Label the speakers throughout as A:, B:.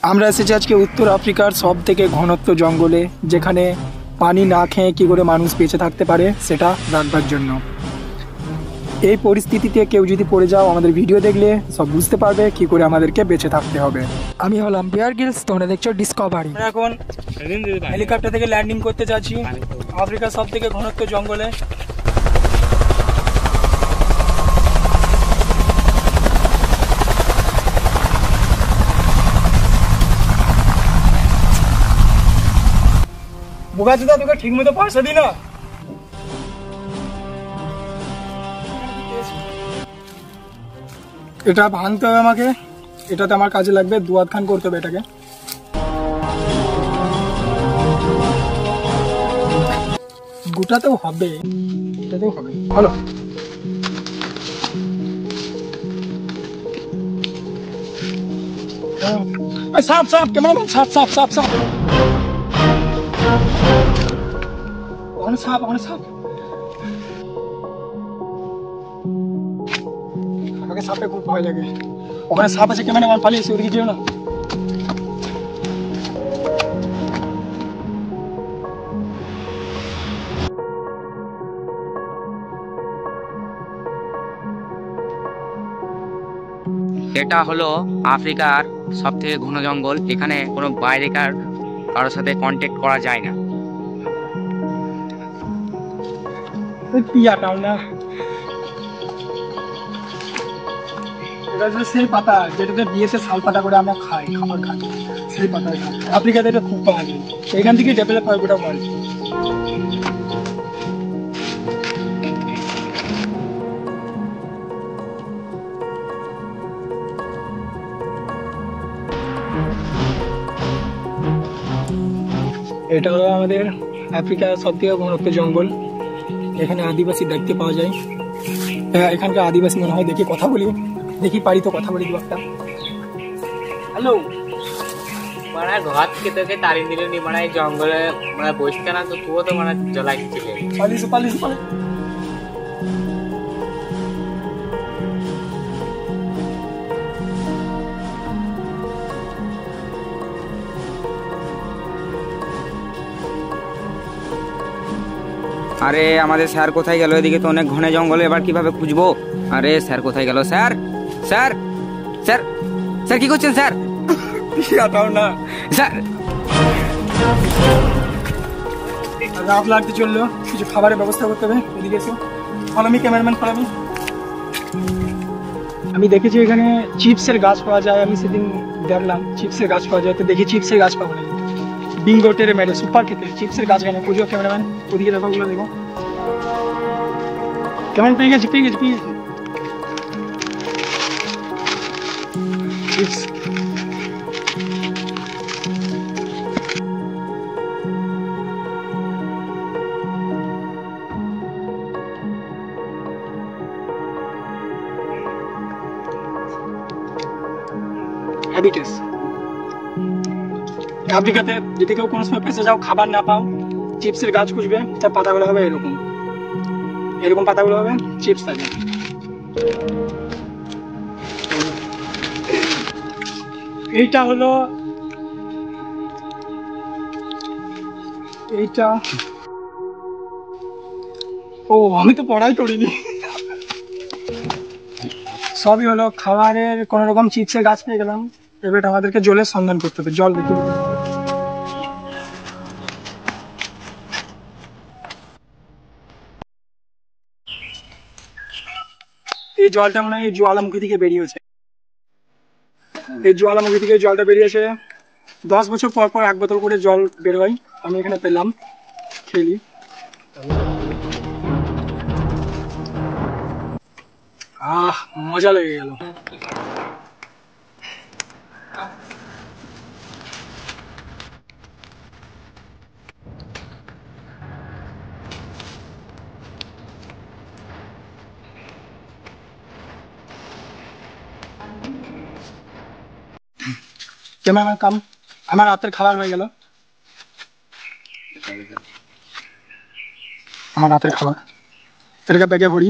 A: আমরা এসেছি আজকে উত্তর আফ্রিকার সবথেকে ঘনত্ব জঙ্গলে, যেখানে পানি না খেয়ে কী করে মানুষ বেঁচে থাকতে পারে সেটা রাখবার জন্য। এই পরিস্থিতিতে কেউ যদি পড়ে যাও, আমাদের ভিডিও দেখলে সব বুঝতে পারবে কী করে আমাদেরকে বেঁচে থাকতে হবে। আমি হলাম বিয়ার গ্রিলস, তোমরা দেখছো ডিসকভারি। এখন হেলিকপ্টার থেকে ল্যান্ডিং করতে যাচ্ছি আফ্রিকার সবথেকে ঘনত্ব জঙ্গলে। বোকাচোদা, তোকে ঠিক মতো পয়সা দি না। এটা ভাঙতে হবে আমাকে, এটাতে আমার কাজে লাগবে। দুয়াত খান করতে হবে এটাকে। গোটাতেও হবে, এটাতেও হবে। ভালো সাপ সাপ কেমন সাপ সাপ সাপ সাপ ওখানে সাপ, ওখানে সাপ। আমাকে সাপে খুব ভয় লাগে। ওখানে সাপ আছে, কেমন আমার পালিয়েছে, ওদিকে যেও না।
B: এটা হলো আফ্রিকার সব থেকে ঘন জঙ্গল। এখানে কোনো বাইরেকার কারোর সাথে কন্ট্যাক্ট করা যায় না।
A: না, এটা হচ্ছে সেই পাতা যেটাতে দিয়েছে শাল পাতা করে আমরা খাই, খাবার খাই, সেই পাতা। আফ্রিকাতে এটা খুব পাওয়া যায়, এখান থেকে ডেভেলপ হয় গোটা ওয়ার্ল্ড। এটা হলো আমাদের আফ্রিকার সবথেকে ঘনত্ব জঙ্গল। এখানে আদিবাসী দেখতে পাওয়া যায়। এখানকার আদিবাসী মনে হয়। দেখি কথা বলি, দেখি পারি তো কথা বলি দু একটা। হ্যালো,
B: মানে ঘর থেকে তোকে তাড়িয়ে দিল নি, মানে জঙ্গলে মানে বসতে না তো, তুইও তো মানে জ্বলাই ছিলে।
A: পালিস পালিস পালিস।
B: আরে আমাদের স্যার কোথায় গেল? এদিকে তো অনেক ঘন জঙ্গল, এবার কিভাবে খুঁজবো? আরে স্যার কোথায় গেল? স্যার স্যার স্যার স্যার কি করছেন স্যার?
A: না
B: স্যার
A: রাত লাগতে চললো, কিছু খাবারের ব্যবস্থা করতে হবে। এদিকে এসে follow me, cameraman follow me. আমি দেখেছি এখানে চিপসের গাছ পাওয়া যায়। আমি সেদিন দেখলাম চিপসের গাছ পাওয়া যায়, তো দেখি চিপসের গাছ পাবো নাকি। বিঙ্গো টেরে মেরে সুপার খেতে চিপসের গাছ এখানে খুঁজো। ক্যামেরাম্যান ওদিকে দেখো, ওগুলো দেখো। কেমন পেয়ে গেছি, পেয়ে গেছি, পেয়ে গেছি চিপস। হ্যাবিটেস আফ্রিকাতে যদি কেউ কোনো সময় ফেসে যাও, খাবার না পাও, চিপসের গাছ খুঁজবে। তার পাতাগুলো হবে এরকম, এরকম পাতাগুলো হবে, চিপস থাকে। এইটা হলো, এইটা ও আমি তো পড়াই করিনি। সবই হলো খাবারের কোন রকম চিপসের গাছ পেয়ে গেলাম। এবার আমাদেরকে জলের সন্ধান করতে হবে। জল দেখতে হবে। এই জলটা মনে হয় এই জ্বালামুখী থেকে বেরিয়েছে। এই জ্বালামুখী থেকে জলটা বেরিয়েছে। 10 বছর পর পর 1 বোতল করে জল বের হয়। আমি এখানে পেলাম, খেলি। মজা লেগে গেল। ক্যামেরাম্যান কাম, আমার রাতের খাবার হয়ে গেল। আমার রাতের খাবার এটাকে ব্যাগে ভরি।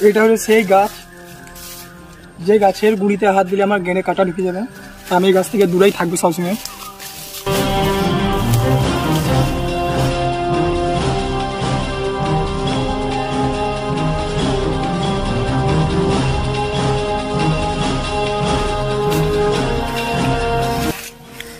A: এটা হলো সেই গাছ, যে গাছের গুড়িতে হাত দিলে আমার গেনে কাটা ঢুকে যাবে। আমি এই গাছ থেকে দূরেই থাকবো সবসময়।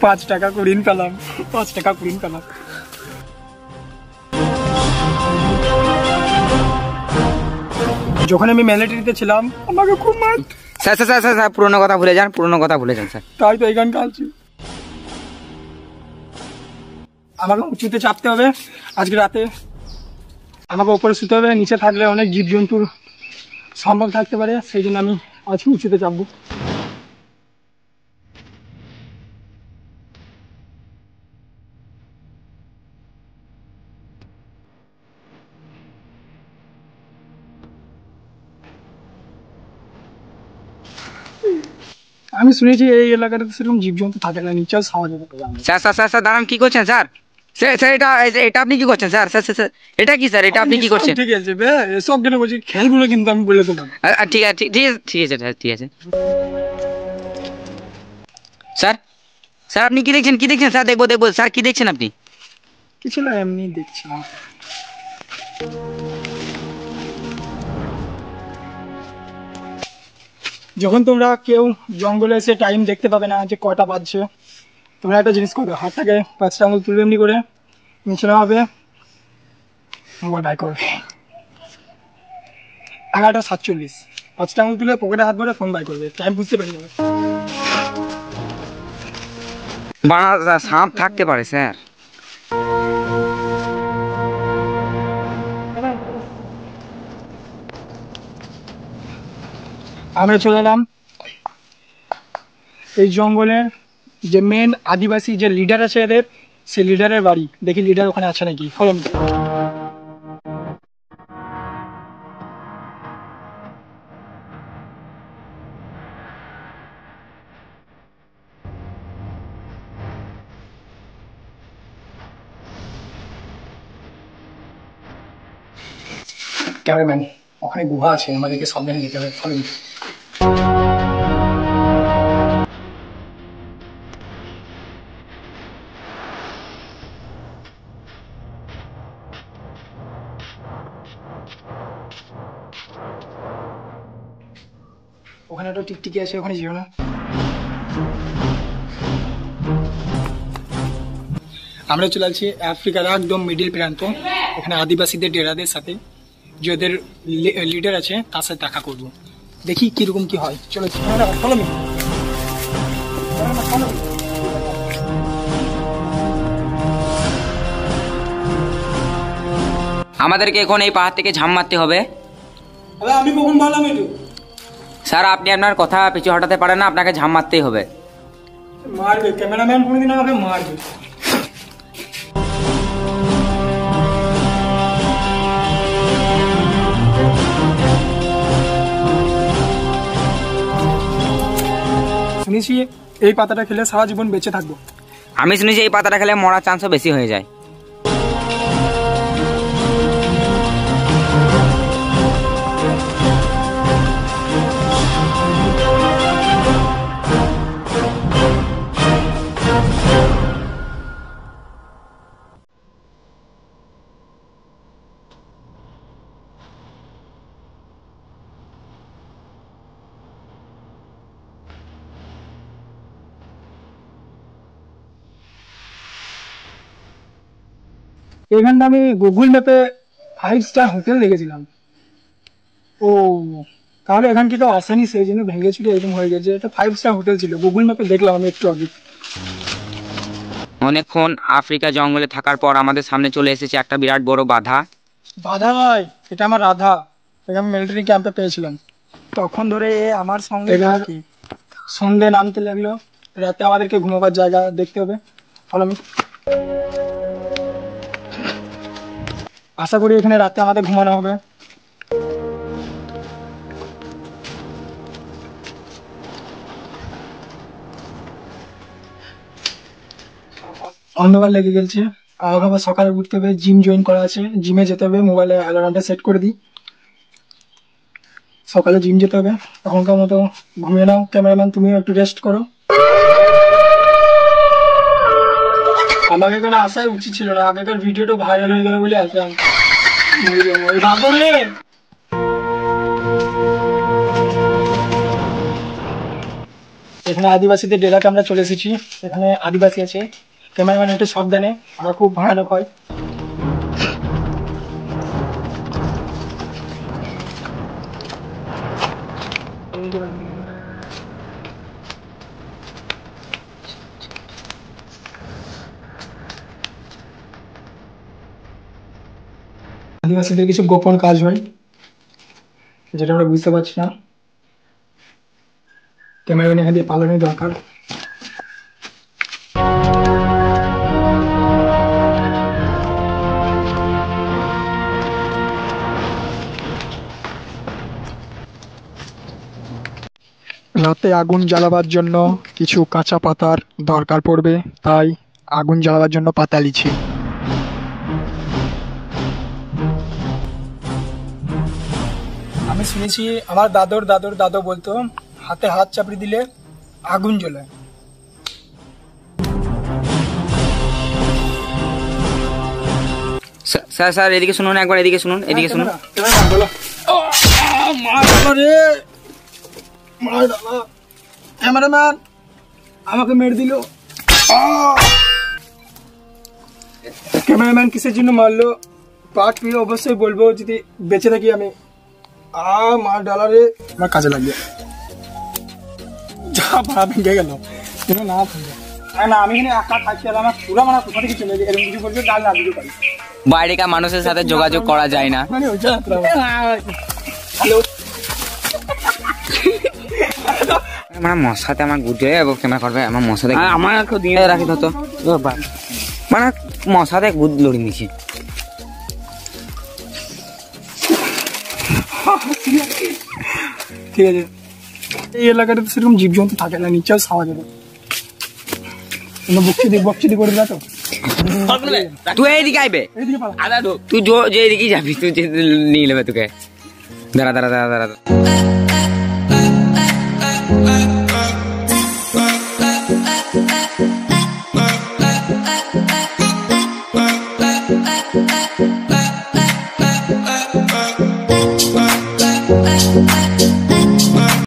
A: ৳5 কুড়িন পেলাম, ৳5 কুড়িন পেলাম। যখন আমি মিলিটারিতে ছিলাম আমাকে খুব মার।
B: স্যার স্যার স্যার স্যার পুরোনো কথা ভুলে যান, পুরোনো কথা ভুলে যান স্যার।
A: তাই তো এই গান গাইছি। আমাকে উঁচুতে চাপতে হবে আজকে রাতে, আমাকে ওপরে শুতে হবে। নিচে থাকলে অনেক জীবজন্তুর সম্ভব থাকতে পারে, সেই জন্য আমি আজকে উঁচুতে চাপবো। আমি শুনেছি এই এলাকাটাতে সেরকম জীবজন্তু থাকে না, নিচেও সাওয়া যাবে।
B: স্যার স্যার স্যার স্যার দাঁড়ান, কি করছেন স্যার? স্যার স্যার এটা এটা আপনি কি করছেন স্যার? স্যার স্যার এটা কি স্যার? এটা আপনি কি করছেন?
A: ঠিক আছে বে, এসব কেন বলছি, খেলগুলো কিন্তু আমি বলে দেবো।
B: ঠিক আছে ঠিক আছে ঠিক আছে স্যার, ঠিক আছে স্যার। স্যার আপনি কি দেখছেন, কি দেখছেন স্যার? দেখবো দেখবো স্যার, কি দেখছেন আপনি?
A: কিছু না, এমনি দেখছিলাম। যখন তোমরা কেউ জঙ্গলে এসে টাইম দেখতে পাবে না যে কটা বাজছে, তোমরা একটা জিনিস করবে, হাতটাকে 5টা আঙুল তুলে এমনি করে নিচে হবে, মোবাইল বাই করবে। 11:47, 5টা আঙুল তুলে পকেটে হাত ভরে ফোন বাই করবে, টাইম বুঝতে পেরে যাবে।
B: বানা সাপ থাকতে পারে স্যার।
A: আমরা চলে এলাম এই জঙ্গলের যে মেন আদিবাসী যে লিডার আছে এদের, সেই লিডারের বাড়ি। দেখি লিডার ওখানে আছে নাকি। Follow me. ক্যামেরাম্যান, ওখানে গুহা আছে, আমাদেরকে সাবধানে যেতে হবে। Follow me. ওখানে একটা টিকটিকি আছে, ওখানে যেও না। আমরা চলে আসছি আফ্রিকার একদম মিডিল প্রান্ত। এখানে আদিবাসীদের ডেরাদের সাথে, যে ওদের লিডার আছে তার সাথে দেখা করবো। দেখি কিরকম কি হয়। চলো ফলো মি।
B: আমাদেরকে এখন এই পাহাড় থেকে ঝাঁপ মারতে হবে।
A: আমি কখন বললাম একটু?
B: স্যার আপনি আপনার কথা পিছু হটাতে পারেন না, আপনাকে ঝাঁপ মারতেই হবে।
A: মারবে ক্যামেরাম্যান, কোনোদিন আমাকে মারবে। শুনেছি এই পাতাটা খেলে সারা জীবন বেঁচে থাকবো।
B: আমি শুনেছি এই পাতাটা খেলে মরার চান্সও বেশি হয়ে যায়।
A: এখানটা আমি গুগল ম্যাপে 5 স্টার হোটেল দেখেছিলাম। ও, তাহলে এখান থেকে আসেনি, সেই জন্য ভেঙেছিল, এরকম হয়ে গেছে। এটা 5 স্টার হোটেল ছিল, গুগল ম্যাপে দেখলাম আমি একটু আগে।
B: অনেকক্ষণ আফ্রিকা জঙ্গলে থাকার পর আমাদের সামনে চলে এসেছে একটা বিরাট বড় বাধা।
A: বাধা নয়, এটা আমার রাধা। এটা আমি মিলিটারি ক্যাম্পে পেয়েছিলাম। তখন ধরে এ আমার সঙ্গে থাকি। সন্ধে নামতে লাগলো, রাতে আমাদেরকে ঘুমাবার জায়গা দেখতে হবে। Follow me. আশা করি এখানে রাতে আমাদের ঘুমানো হবে। অন্ধকার লেগে গেছে, আমাকে আবার সকালে উঠতে হবে, জিম জয়েন করা আছে, জিমে যেতে হবে। মোবাইলে অ্যালার্মটা সেট করে দিই। সকালে জিম যেতে হবে, এখনকার মতো ঘুমিয়ে নাও। ক্যামেরাম্যান তুমিও একটু রেস্ট করো। আমাকে এখানে আসাই উচিত ছিল না, আগেকার ভিডিওটা ভাইরাল হয়ে গেল বলে আসলাম। এখানে আদিবাসীদের ডেরাতে আমরা চলে এসেছি। এখানে আদিবাসী আছে, ক্যামেরাম্যান একটু সাবধানে, আমরা খুব ভয়ানক হয়। আদিবাসীদের কিছু গোপন কাজ হয় যেটা আমরা বুঝতে পারছি না। ক্যামেরাম্যান এখান দিয়ে পালানোর দরকার। রাতে আগুন জ্বালাবার জন্য কিছু কাঁচা পাতার দরকার পড়বে, তাই আগুন জ্বালাবার জন্য পাতা লিছি। আমি শুনেছি আমার দাদর দাদর দাদু বলতো হাতে হাত চাপড়ে দিলে আগুন জ্বলে।
B: স্যার স্যার এদিকে শুনুন, একবার এদিকে শুনুন, এদিকে শুনুন।
A: ক্যামেরাম্যান আমাকে মেরে দিল। ক্যামেরাম্যান কিসের জন্য মারলো পার্ট পেয়ে অবশ্যই বলবো যদি বেঁচে থাকি আমি। মার ডালা রে, আমার কাজে লাগবে। যা ভাড়া ভেঙে গেল না ভেঙে না, আমি এখানে একা থাকছি আর আমার পুরা মানে কোথা থেকে চলে যায় এরকম কিছু বলছে, ডাল না দিতে পারি।
B: বাইরেকার মানুষের সাথে যোগাযোগ করা যায় না।
A: হ্যালো,
B: মানে মশাতে আমার গুটে ক্যামেরা করবে, আমার মশাতে আমার দিয়ে রাখি তো মানে মশাতে গুদ লড়ি নিছি।
A: ঠিক আছে, এই এলাকাটা তো সেরকম জীবজন্তু থাকে না, নিচেও ছাওয়া যাবে। বকচিদি করে দিলা তো।
B: তুই এইদিকে আইবে, তুই যে এদিকে যাবি, তুই নিয়ে নেবে তোকে। দাঁড়া দাঁড়া দাঁড়া দাঁড়া,